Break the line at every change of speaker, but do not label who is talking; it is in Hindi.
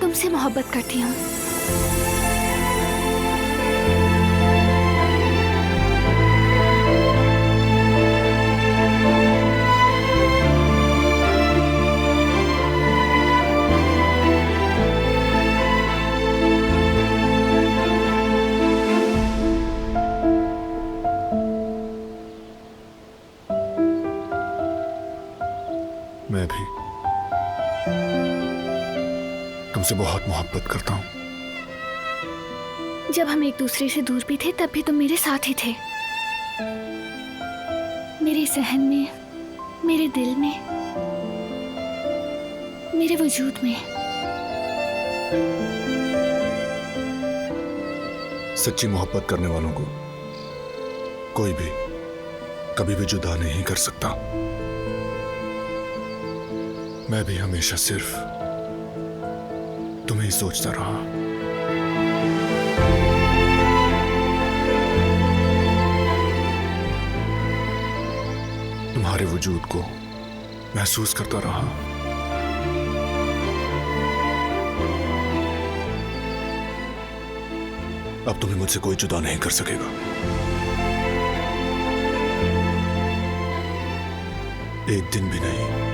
तुमसे मोहब्बत करती हूँ।
मैं भी तुमसे बहुत मोहब्बत करता हूँ।
जब हम एक दूसरे से दूर भी थे तब भी तुम मेरे साथ ही थे, मेरे सहन में, मेरे दिल में, मेरे वजूद में।
सच्ची मोहब्बत करने वालों को कोई भी कभी भी जुदा नहीं कर सकता। मैं भी हमेशा सिर्फ तुम्हें ही सोचता रहा। तुम्हारे वजूद को महसूस करता रहा। अब तुम्हें मुझसे कोई जुदा नहीं कर सकेगा। एक दिन भी नहीं।